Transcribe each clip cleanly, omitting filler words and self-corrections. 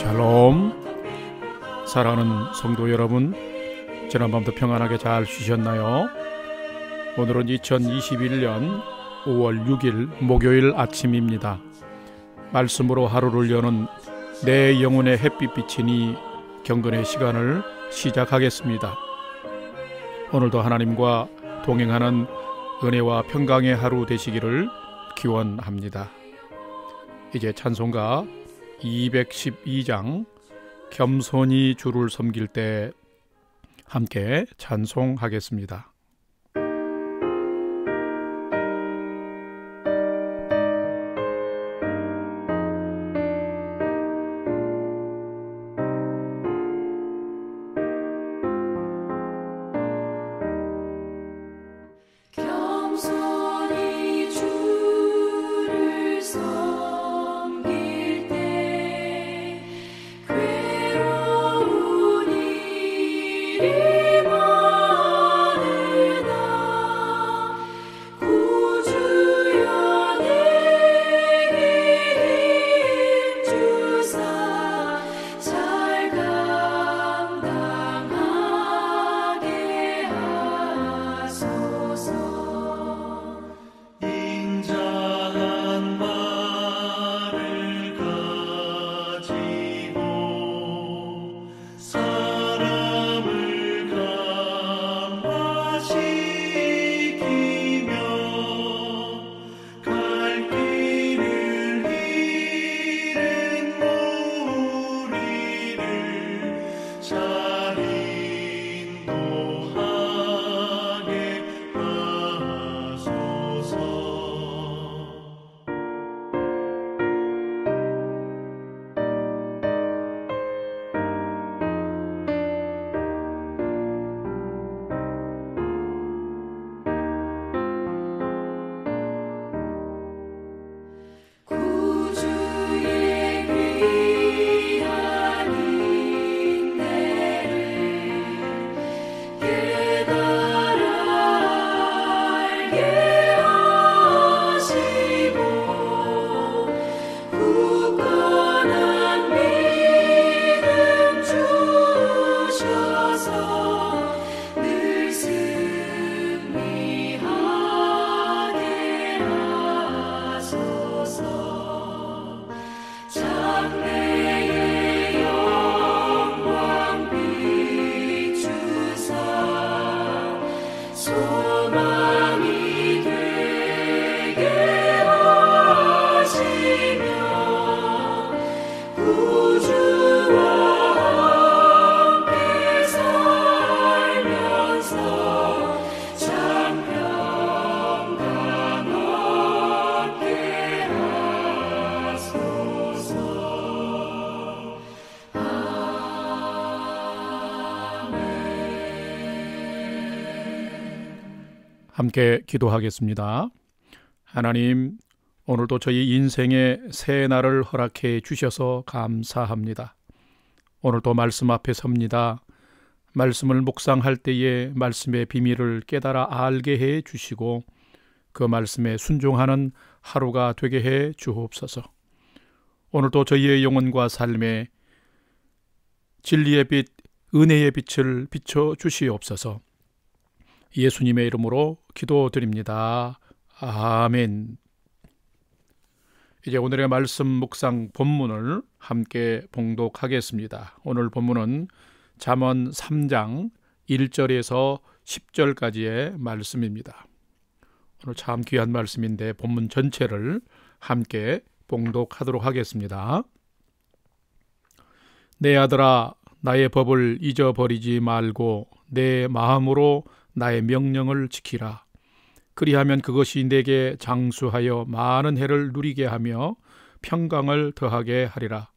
샬롬. 사랑하는 성도 여러분, 지난밤도 평안하게 잘 쉬셨나요? 오늘은 2021년 5월 6일 목요일 아침입니다. 말씀으로 하루를 여는 내 영혼의 햇빛비치니 경건의 시간을 시작하겠습니다. 오늘도 하나님과 동행하는 은혜와 평강의 하루 되시기를 기원합니다. 이제 찬송가 212장 겸손히 주를 섬길 때 함께 찬송하겠습니다. 함께 기도하겠습니다. 하나님, 오늘도 저희 인생의 새 날을 허락해 주셔서 감사합니다. 오늘도 말씀 앞에 섭니다. 말씀을 묵상할 때에 말씀의 비밀을 깨달아 알게 해 주시고 그 말씀에 순종하는 하루가 되게 해 주옵소서. 오늘도 저희의 영혼과 삶에 진리의 빛, 은혜의 빛을 비춰 주시옵소서. 예수님의 이름으로 기도드립니다. 아멘. 이제 오늘의 말씀 묵상 본문을 함께 봉독하겠습니다. 오늘 본문은 잠언 3장 1절에서 10절까지의 말씀입니다. 오늘 참 귀한 말씀인데 본문 전체를 함께 봉독하도록 하겠습니다. 내 아들아, 나의 법을 잊어버리지 말고 내 마음으로 나의 명령을 지키라. 그리하면 그것이 내게 장수하여 많은 해를 누리게 하며 평강을 더하게 하리라.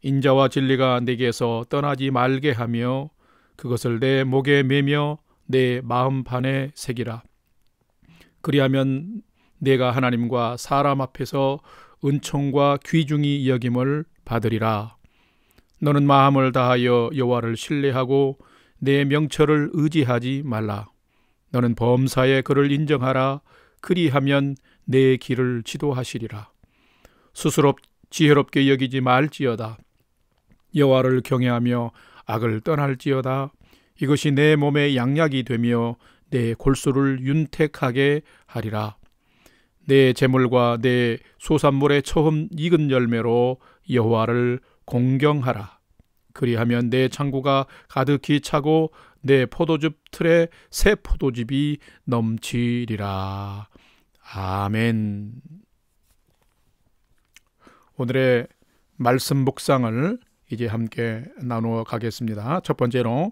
인자와 진리가 내게서 떠나지 말게 하며 그것을 내 목에 매며 내 마음판에 새기라. 그리하면 내가 하나님과 사람 앞에서 은총과 귀중히 여김을 받으리라. 너는 마음을 다하여 여호와를 신뢰하고 내 명철을 의지하지 말라. 너는 범사에 그를 인정하라. 그리하면 내 길을 지도하시리라. 스스로 지혜롭게 여기지 말지어다. 여호와를 경외하며 악을 떠날지어다. 이것이 내 몸에 양약이 되며 내 골수를 윤택하게 하리라. 내 재물과 내 소산물의 처음 익은 열매로 여호와를 공경하라. 그리하면 내 창고가 가득히 차고 내 포도즙 틀에 새 포도즙이 넘치리라. 아멘. 오늘의 말씀 묵상을 이제 함께 나누어 가겠습니다. 첫 번째로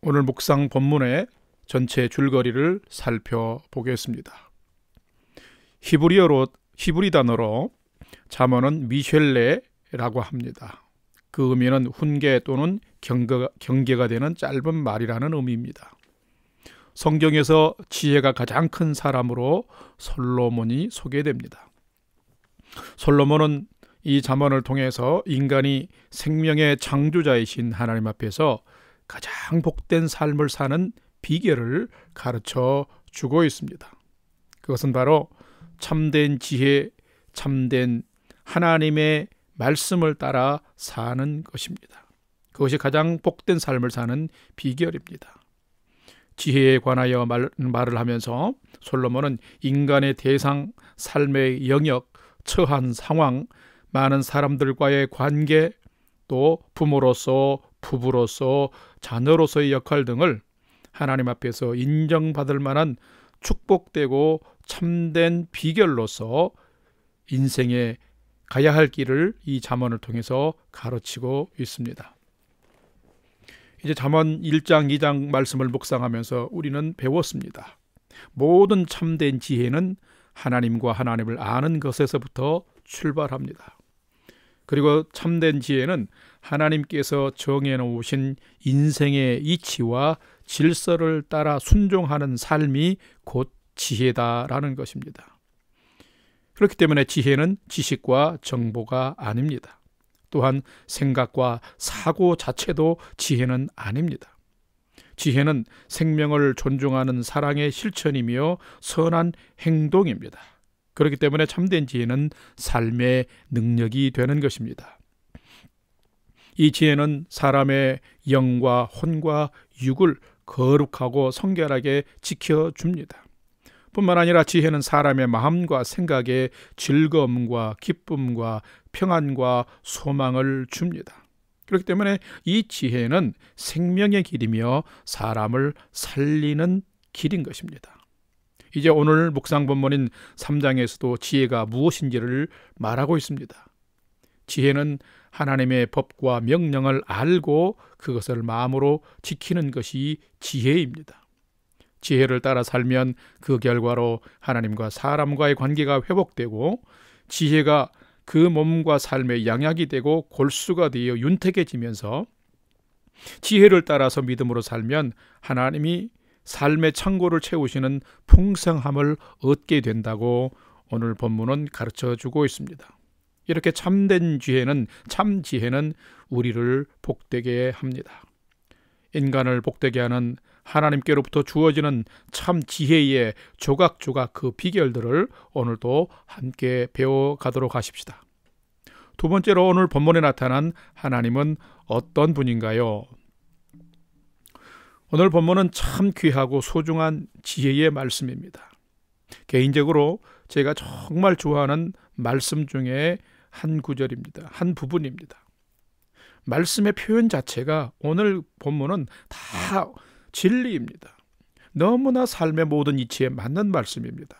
오늘 묵상 본문의 전체 줄거리를 살펴보겠습니다. 히브리 단어로 잠언은 미셸레라고 합니다. 그 의미는 훈계 또는 경계가 되는 짧은 말이라는 의미입니다. 성경에서 지혜가 가장 큰 사람으로 솔로몬이 소개됩니다. 솔로몬은 이 잠언을 통해서 인간이 생명의 창조자이신 하나님 앞에서 가장 복된 삶을 사는 비결을 가르쳐 주고 있습니다. 그것은 바로 참된 지혜, 참된 하나님의 말씀을 따라 사는 것입니다. 그것이 가장 복된 삶을 사는 비결입니다. 지혜에 관하여 말을 하면서 솔로몬은 인간의 대상, 삶의 영역, 처한 상황, 많은 사람들과의 관계, 또 부모로서, 부부로서, 자녀로서의 역할 등을 하나님 앞에서 인정받을 만한 축복되고 참된 비결로서 인생에 가야 할 길을 이 잠언을 통해서 가르치고 있습니다. 이제 잠언 1장, 2장 말씀을 묵상하면서 우리는 배웠습니다. 모든 참된 지혜는 하나님과 하나님을 아는 것에서부터 출발합니다. 그리고 참된 지혜는 하나님께서 정해놓으신 인생의 이치와 질서를 따라 순종하는 삶이 곧 지혜다라는 것입니다. 그렇기 때문에 지혜는 지식과 정보가 아닙니다. 또한 생각과 사고 자체도 지혜는 아닙니다. 지혜는 생명을 존중하는 사랑의 실천이며 선한 행동입니다. 그렇기 때문에 참된 지혜는 삶의 능력이 되는 것입니다. 이 지혜는 사람의 영과 혼과 육을 거룩하고 성결하게 지켜줍니다. 뿐만 아니라 지혜는 사람의 마음과 생각에 즐거움과 기쁨과 평안과 소망을 줍니다. 그렇기 때문에 이 지혜는 생명의 길이며 사람을 살리는 길인 것입니다. 이제 오늘 묵상 본문인 3장에서도 지혜가 무엇인지를 말하고 있습니다. 지혜는 하나님의 법과 명령을 알고 그것을 마음으로 지키는 것이 지혜입니다. 지혜를 따라 살면 그 결과로 하나님과 사람과의 관계가 회복되고 지혜가 그 몸과 삶의 양약이 되고 골수가 되어 윤택해지면서 지혜를 따라서 믿음으로 살면 하나님이 삶의 창고를 채우시는 풍성함을 얻게 된다고 오늘 본문은 가르쳐주고 있습니다. 이렇게 참된 지혜는, 참 지혜는 우리를 복되게 합니다. 인간을 복되게 하는 하나님께로부터 주어지는 참 지혜의 조각조각 그 비결들을 오늘도 함께 배워가도록 하십시다. 두 번째로 오늘 본문에 나타난 하나님은 어떤 분인가요? 오늘 본문은 참 귀하고 소중한 지혜의 말씀입니다. 개인적으로 제가 정말 좋아하는 말씀 중에 한 구절입니다. 한 부분입니다. 말씀의 표현 자체가 오늘 본문은 다 진리입니다. 너무나 삶의 모든 이치에 맞는 말씀입니다.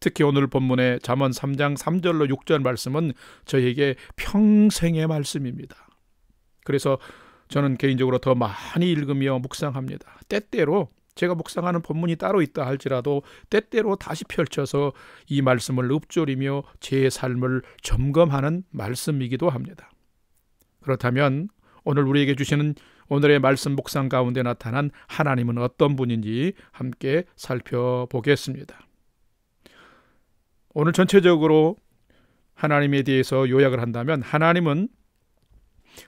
특히 오늘 본문의 잠언 3장 3절로 6절 말씀은 저에게 평생의 말씀입니다. 그래서 저는 개인적으로 더 많이 읽으며 묵상합니다. 때때로 제가 묵상하는 본문이 따로 있다 할지라도 때때로 다시 펼쳐서 이 말씀을 읊조리며 제 삶을 점검하는 말씀이기도 합니다. 그렇다면 오늘 우리에게 주시는 오늘의 말씀 묵상 가운데 나타난 하나님은 어떤 분인지 함께 살펴보겠습니다. 오늘 전체적으로 하나님에 대해서 요약을 한다면 하나님은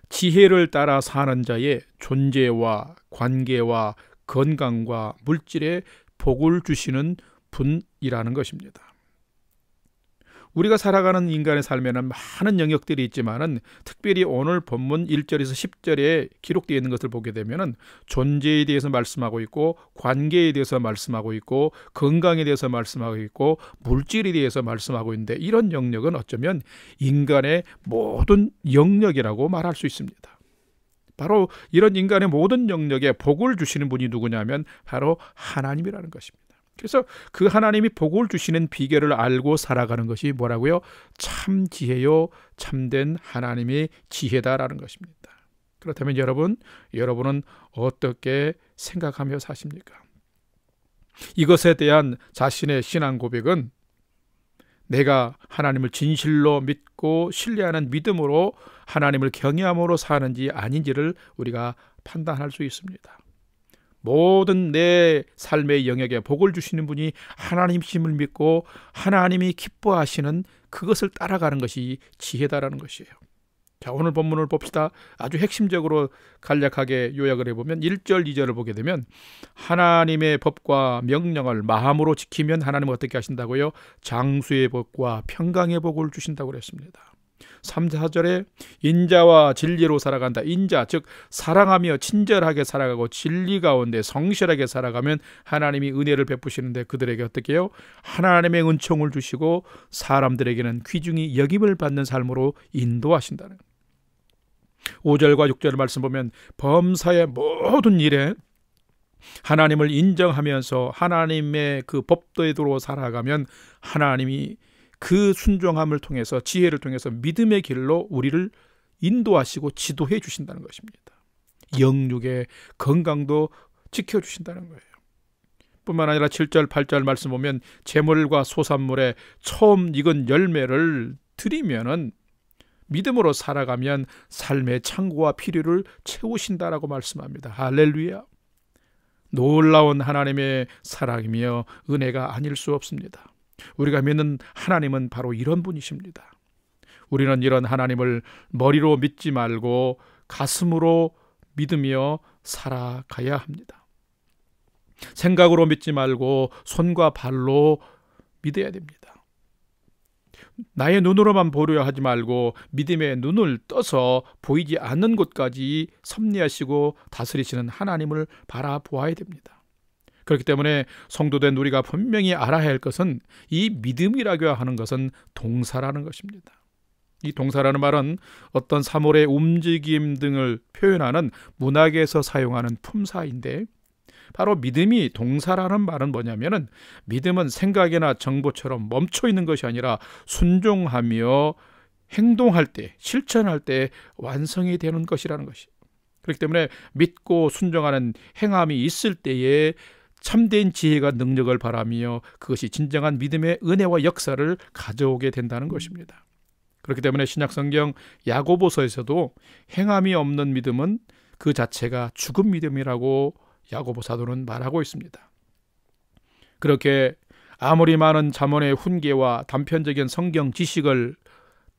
지혜를 따라 사는 자의 존재와 관계와 건강과 물질에 복을 주시는 분이라는 것입니다. 우리가 살아가는 인간의 삶에는 많은 영역들이 있지만은 특별히 오늘 본문 1절에서 10절에 기록되어 있는 것을 보게 되면은 존재에 대해서 말씀하고 있고, 관계에 대해서 말씀하고 있고, 건강에 대해서 말씀하고 있고, 물질에 대해서 말씀하고 있는데, 이런 영역은 어쩌면 인간의 모든 영역이라고 말할 수 있습니다. 바로 이런 인간의 모든 영역에 복을 주시는 분이 누구냐면 바로 하나님이라는 것입니다. 그래서 그 하나님이 복을 주시는 비결을 알고 살아가는 것이 뭐라고요? 참 지혜요, 참된 하나님의 지혜다라는 것입니다. 그렇다면 여러분은 어떻게 생각하며 사십니까? 이것에 대한 자신의 신앙 고백은 내가 하나님을 진실로 믿고 신뢰하는 믿음으로 하나님을 경외함으로 사는지 아닌지를 우리가 판단할 수 있습니다. 모든 내 삶의 영역에 복을 주시는 분이 하나님이심을 믿고 하나님이 기뻐하시는 그것을 따라가는 것이 지혜다라는 것이에요. 자, 오늘 본문을 봅시다. 아주 핵심적으로 간략하게 요약을 해보면 1절, 2절을 보게 되면 하나님의 법과 명령을 마음으로 지키면 하나님은 어떻게 하신다고요? 장수의 복과 평강의 복을 주신다고 그랬습니다. 3, 4절에 인자와 진리로 살아간다. 인자, 즉 사랑하며 친절하게 살아가고 진리 가운데 성실하게 살아가면 하나님이 은혜를 베푸시는데 그들에게 어떻게 해요? 하나님의 은총을 주시고 사람들에게는 귀중히 여김을 받는 삶으로 인도하신다는. 5절과 6절 말씀 보면 범사의 모든 일에 하나님을 인정하면서 하나님의 그 법도대로 살아가면 하나님이 그 순종함을 통해서, 지혜를 통해서 믿음의 길로 우리를 인도하시고 지도해 주신다는 것입니다. 영육의 건강도 지켜주신다는 거예요. 뿐만 아니라 7절, 8절 말씀 보면 재물과 소산물에 처음 익은 열매를 드리면은 믿음으로 살아가면 삶의 창고와 필요를 채우신다라고 말씀합니다. 할렐루야. 놀라운 하나님의 사랑이며 은혜가 아닐 수 없습니다. 우리가 믿는 하나님은 바로 이런 분이십니다. 우리는 이런 하나님을 머리로 믿지 말고 가슴으로 믿으며 살아가야 합니다. 생각으로 믿지 말고 손과 발로 믿어야 됩니다. 나의 눈으로만 보려 하지 말고 믿음의 눈을 떠서 보이지 않는 곳까지 섭리하시고 다스리시는 하나님을 바라보아야 됩니다. 그렇기 때문에 성도된 우리가 분명히 알아야 할 것은 이 믿음이라고 하는 것은 동사라는 것입니다. 이 동사라는 말은 어떤 사물의 움직임 등을 표현하는 문학에서 사용하는 품사인데, 바로 믿음이 동사라는 말은 뭐냐면은 믿음은 생각이나 정보처럼 멈춰 있는 것이 아니라 순종하며 행동할 때, 실천할 때 완성이 되는 것이라는 것이. 그렇기 때문에 믿고 순종하는 행함이 있을 때에 참된 지혜가 능력을 바라며 그것이 진정한 믿음의 은혜와 역사를 가져오게 된다는 것입니다. 그렇기 때문에 신약성경 야고보서에서도 행함이 없는 믿음은 그 자체가 죽은 믿음이라고 야고보 사도는 말하고 있습니다. 그렇게 아무리 많은 잠언의 훈계와 단편적인 성경 지식을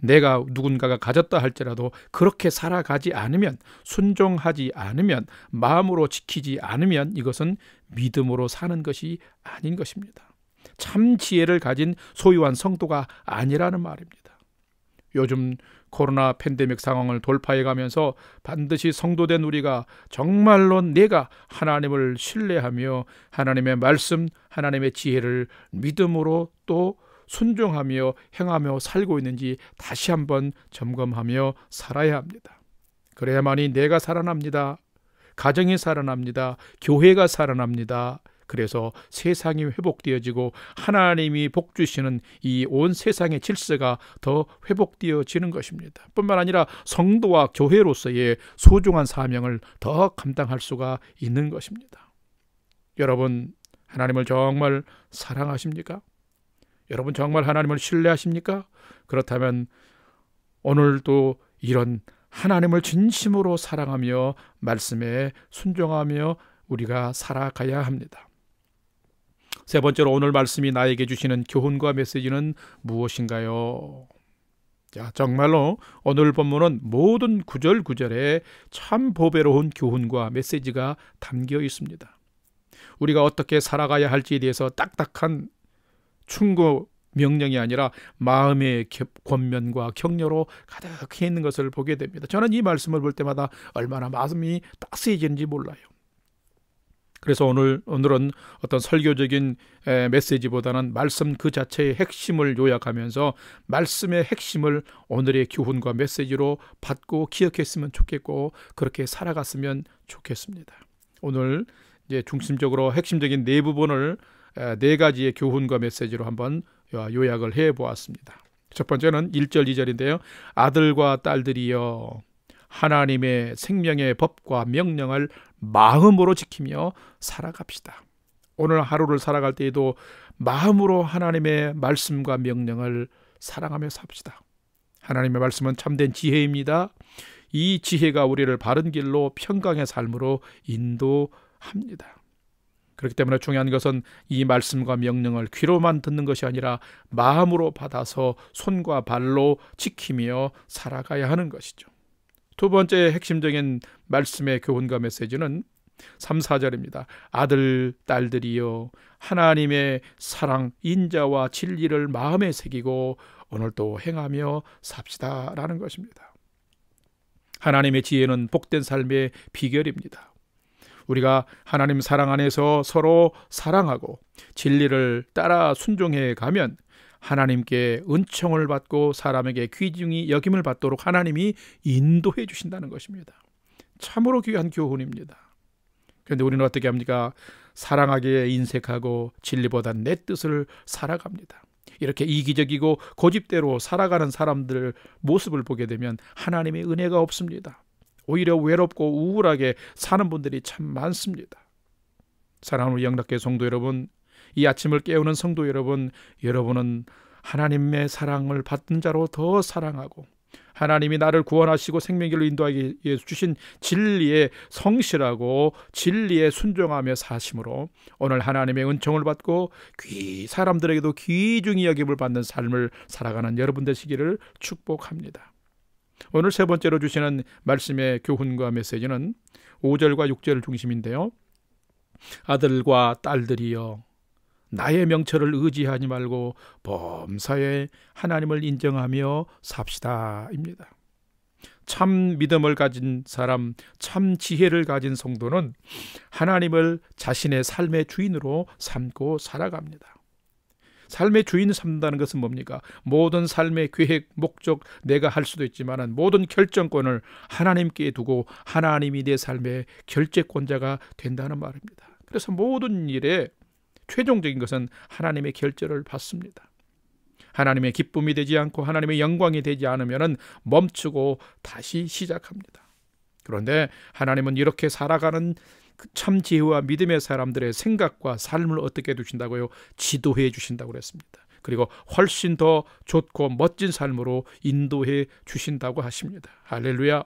내가 누군가가 가졌다 할지라도 그렇게 살아가지 않으면, 순종하지 않으면, 마음으로 지키지 않으면 이것은 믿음으로 사는 것이 아닌 것입니다. 참 지혜를 가진 소유한 성도가 아니라는 말입니다. 요즘 코로나 팬데믹 상황을 돌파해 가면서 반드시 성도된 우리가 정말로 내가 하나님을 신뢰하며 하나님의 말씀, 하나님의 지혜를 믿음으로 또 순종하며 행하며 살고 있는지 다시 한번 점검하며 살아야 합니다. 그래야만이 내가 살아납니다. 가정이 살아납니다. 교회가 살아납니다. 그래서 세상이 회복되어지고 하나님이 복 주시는 이 온 세상의 질서가 더 회복되어지는 것입니다. 뿐만 아니라 성도와 교회로서의 소중한 사명을 더 감당할 수가 있는 것입니다. 여러분, 하나님을 정말 사랑하십니까? 여러분 정말 하나님을 신뢰하십니까? 그렇다면 오늘도 이런 하나님을 진심으로 사랑하며 말씀에 순종하며 우리가 살아가야 합니다. 세 번째로 오늘 말씀이 나에게 주시는 교훈과 메시지는 무엇인가요? 자, 정말로 오늘 본문은 모든 구절구절에 참 보배로운 교훈과 메시지가 담겨 있습니다. 우리가 어떻게 살아가야 할지에 대해서 딱딱한 충고 명령이 아니라 마음의 권면과 격려로 가득해 있는 것을 보게 됩니다. 저는 이 말씀을 볼 때마다 얼마나 마음이 따스해지는지 몰라요. 그래서 오늘은 어떤 설교적인 메시지보다는 말씀 그 자체의 핵심을 요약하면서 말씀의 핵심을 오늘의 교훈과 메시지로 받고 기억했으면 좋겠고 그렇게 살아갔으면 좋겠습니다. 오늘 이제 중심적으로 핵심적인 네 부분을 네 가지의 교훈과 메시지로 한번 요약을 해 보았습니다. 첫 번째는 1절 2절인데요. 아들과 딸들이여 하나님의 생명의 법과 명령을 마음으로 지키며 살아갑시다. 오늘 하루를 살아갈 때에도 마음으로 하나님의 말씀과 명령을 사랑하며 삽시다. 하나님의 말씀은 참된 지혜입니다. 이 지혜가 우리를 바른 길로 평강의 삶으로 인도합니다. 그렇기 때문에 중요한 것은 이 말씀과 명령을 귀로만 듣는 것이 아니라 마음으로 받아서 손과 발로 지키며 살아가야 하는 것이죠. 두 번째 핵심적인 말씀의 교훈과 메시지는 3, 4절입니다. 아들, 딸들이여 하나님의 사랑, 인자와 진리를 마음에 새기고 오늘도 행하며 삽시다 라는 것입니다. 하나님의 지혜는 복된 삶의 비결입니다. 우리가 하나님 사랑 안에서 서로 사랑하고 진리를 따라 순종해 가면 하나님께 은총을 받고 사람에게 귀중히 여김을 받도록 하나님이 인도해 주신다는 것입니다. 참으로 귀한 교훈입니다. 그런데 우리는 어떻게 합니까? 사랑하기에 인색하고 진리보다 내 뜻을 살아갑니다. 이렇게 이기적이고 고집대로 살아가는 사람들 모습을 보게 되면 하나님의 은혜가 없습니다. 오히려 외롭고 우울하게 사는 분들이 참 많습니다. 사랑하는 영락교회 성도 여러분, 이 아침을 깨우는 성도 여러분, 여러분은 하나님의 사랑을 받는 자로 더 사랑하고 하나님이 나를 구원하시고 생명길로 인도하기 위해서 주신 진리에 성실하고 진리에 순종하며 사심으로 오늘 하나님의 은총을 받고 사람들에게도 귀중히 여김을 받는 삶을 살아가는 여러분 되시기를 축복합니다. 오늘 세 번째로 주시는 말씀의 교훈과 메시지는 5절과 6절 중심인데요. 아들과 딸들이여 나의 명철을 의지하지 말고 범사에 하나님을 인정하며 삽시다 입니다. 참 믿음을 가진 사람, 참 지혜를 가진 성도는 하나님을 자신의 삶의 주인으로 삼고 살아갑니다. 삶의 주인을 삼는다는 것은 뭡니까? 모든 삶의 계획, 목적 내가 할 수도 있지만 모든 결정권을 하나님께 두고 하나님이 내 삶의 결재권자가 된다는 말입니다. 그래서 모든 일에 최종적인 것은 하나님의 결재를 받습니다. 하나님의 기쁨이 되지 않고 하나님의 영광이 되지 않으면 멈추고 다시 시작합니다. 그런데 하나님은 이렇게 살아가는 참 지혜와 믿음의 사람들의 생각과 삶을 어떻게 두신다고요? 지도해 주신다고 그랬습니다. 그리고 훨씬 더 좋고 멋진 삶으로 인도해 주신다고 하십니다. 할렐루야.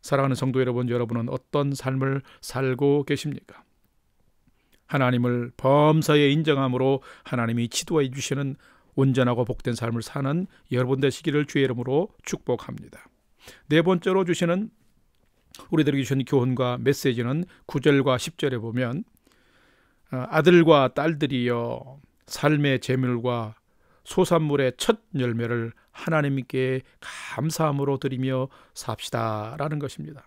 사랑하는 성도 여러분, 여러분은 어떤 삶을 살고 계십니까? 하나님을 범사에 인정함으로 하나님이 지도해 주시는 온전하고 복된 삶을 사는 여러분 되시기를 주의 이름으로 축복합니다. 네 번째로 주시는 우리들에게 주신 교훈과 메시지는 9절과 10절에 보면 아들과 딸들이여 삶의 재물과 소산물의 첫 열매를 하나님께 감사함으로 드리며 삽시다 라는 것입니다.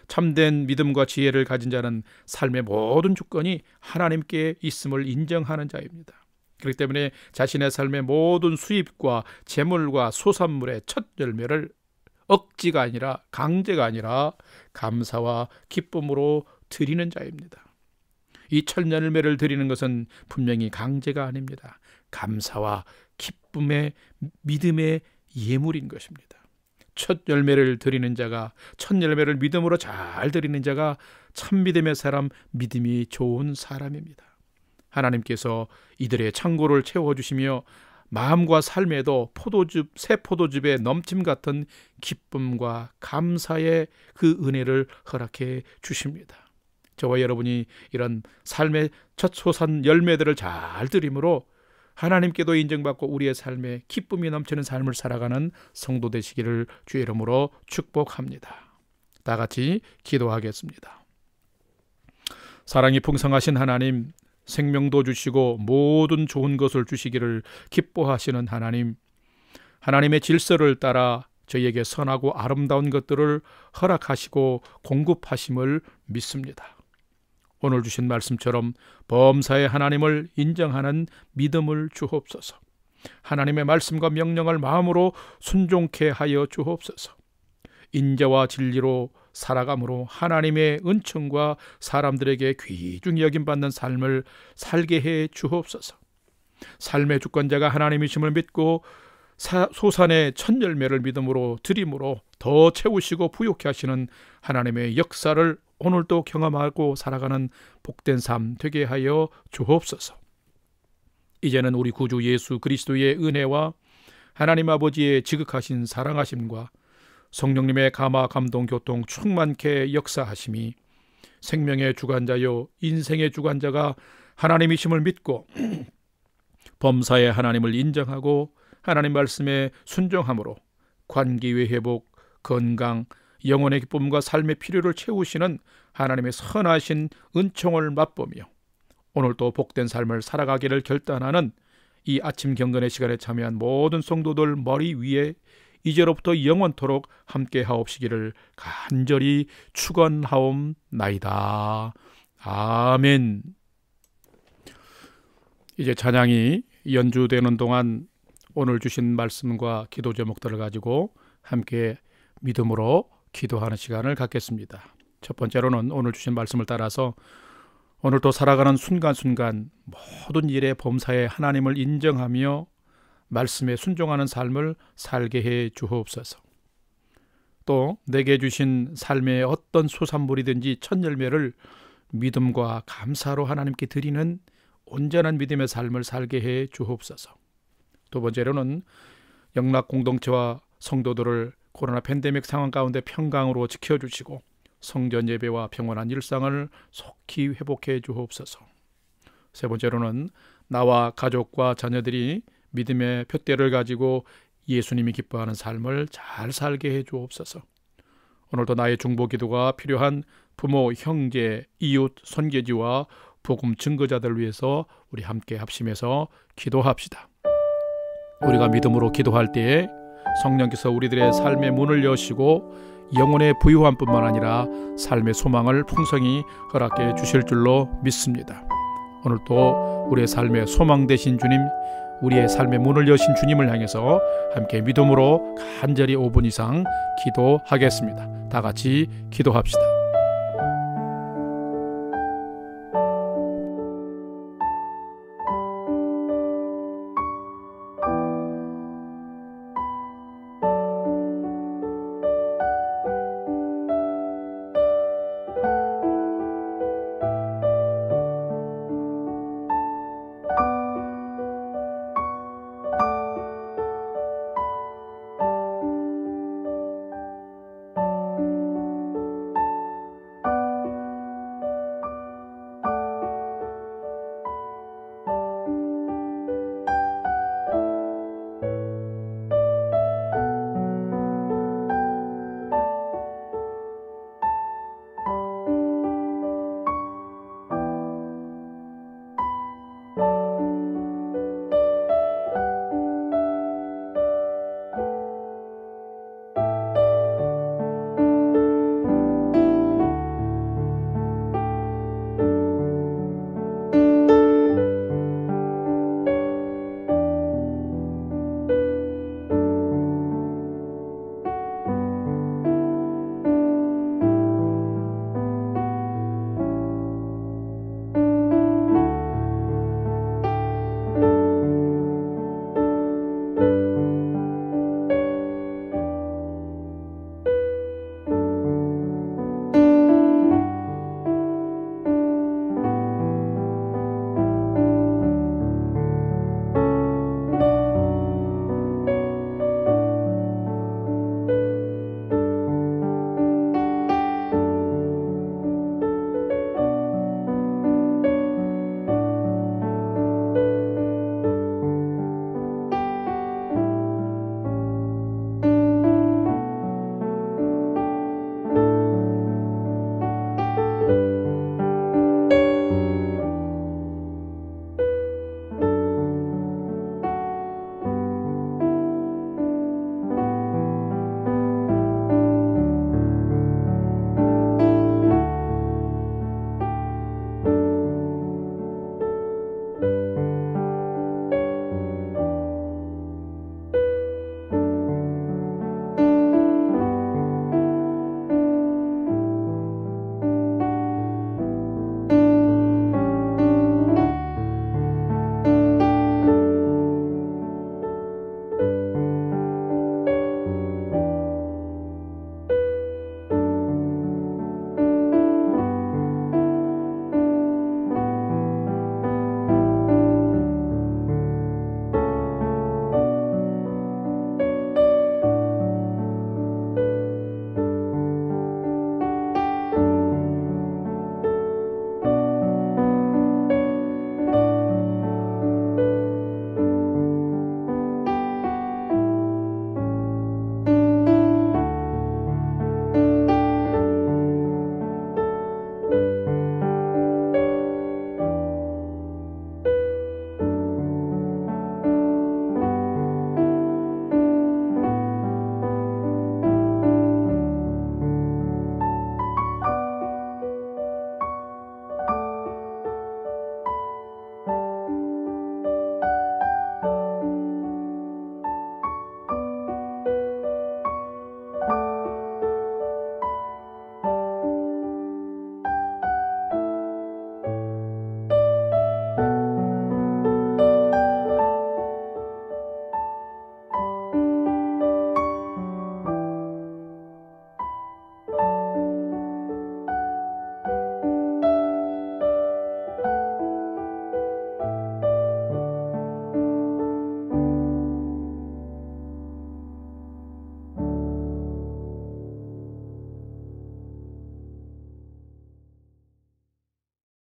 참된 믿음과 지혜를 가진 자는 삶의 모든 주권이 하나님께 있음을 인정하는 자입니다. 그렇기 때문에 자신의 삶의 모든 수입과 재물과 소산물의 첫 열매를 억지가 아니라 강제가 아니라 감사와 기쁨으로 드리는 자입니다. 이 첫 열매를 드리는 것은 분명히 강제가 아닙니다. 감사와 기쁨의 믿음의 예물인 것입니다. 첫 열매를 드리는 자가, 첫 열매를 믿음으로 잘 드리는 자가 참 믿음의 사람, 믿음이 좋은 사람입니다. 하나님께서 이들의 창고를 채워주시며 마음과 삶에도 새 포도즙의 넘침 같은 기쁨과 감사의 그 은혜를 허락해 주십니다. 저와 여러분이 이런 삶의 첫 소산 열매들을 잘 드림으로 하나님께도 인정받고 우리의 삶에 기쁨이 넘치는 삶을 살아가는 성도 되시기를 주의 이름으로 축복합니다. 다 같이 기도하겠습니다. 사랑이 풍성하신 하나님, 생명도 주시고 모든 좋은 것을 주시기를 기뻐하시는 하나님, 하나님의 질서를 따라 저희에게 선하고 아름다운 것들을 허락하시고 공급하심을 믿습니다. 오늘 주신 말씀처럼 범사의 하나님을 인정하는 믿음을 주옵소서. 하나님의 말씀과 명령을 마음으로 순종케 하여 주옵소서. 인자와 진리로 살아감으로 하나님의 은총과 사람들에게 귀중히 여김받는 삶을 살게 해 주옵소서. 삶의 주권자가 하나님이심을 믿고 소산의 첫 열매를 믿음으로 드림으로 더 채우시고 부욕케 하시는 하나님의 역사를 오늘도 경험하고 살아가는 복된 삶 되게 하여 주옵소서. 이제는 우리 구주 예수 그리스도의 은혜와 하나님 아버지의 지극하신 사랑하심과 성령님의 감화 감동 교통 충만케 역사하심이 생명의 주관자요 인생의 주관자가 하나님이심을 믿고 범사의 하나님을 인정하고 하나님 말씀에 순종함으로 관계의 회복, 건강, 영혼의 기쁨과 삶의 필요를 채우시는 하나님의 선하신 은총을 맛보며 오늘도 복된 삶을 살아가기를 결단하는 이 아침 경건의 시간에 참여한 모든 성도들 머리 위에 이제로부터 영원토록 함께 하옵시기를 간절히 축원하옵나이다. 아멘. 이제 찬양이 연주되는 동안 오늘 주신 말씀과 기도 제목들을 가지고 함께 믿음으로 기도하는 시간을 갖겠습니다. 첫 번째로는 오늘 주신 말씀을 따라서 오늘도 살아가는 순간순간 모든 일에 범사에 하나님을 인정하며 말씀에 순종하는 삶을 살게 해 주옵소서. 또 내게 주신 삶의 어떤 소산물이든지 첫 열매를 믿음과 감사로 하나님께 드리는 온전한 믿음의 삶을 살게 해 주옵소서. 두 번째로는 영락 공동체와 성도들을 코로나 팬데믹 상황 가운데 평강으로 지켜주시고 성전 예배와 평온한 일상을 속히 회복해 주옵소서. 세 번째로는 나와 가족과 자녀들이 믿음의 푯대를 가지고 예수님이 기뻐하는 삶을 잘 살게 해 주옵소서. 오늘도 나의 중보 기도가 필요한 부모, 형제, 이웃, 선교지와 복음 증거자들을 위해서 우리 함께 합심해서 기도합시다. 우리가 믿음으로 기도할 때에 성령께서 우리들의 삶의 문을 여시고 영혼의 부유함뿐만 아니라 삶의 소망을 풍성히 허락해 주실 줄로 믿습니다. 오늘도 우리의 삶의 소망 되신 주님, 우리의 삶의 문을 여신 주님을 향해서 함께 믿음으로 간절히 5분 이상 기도하겠습니다. 다 같이 기도합시다.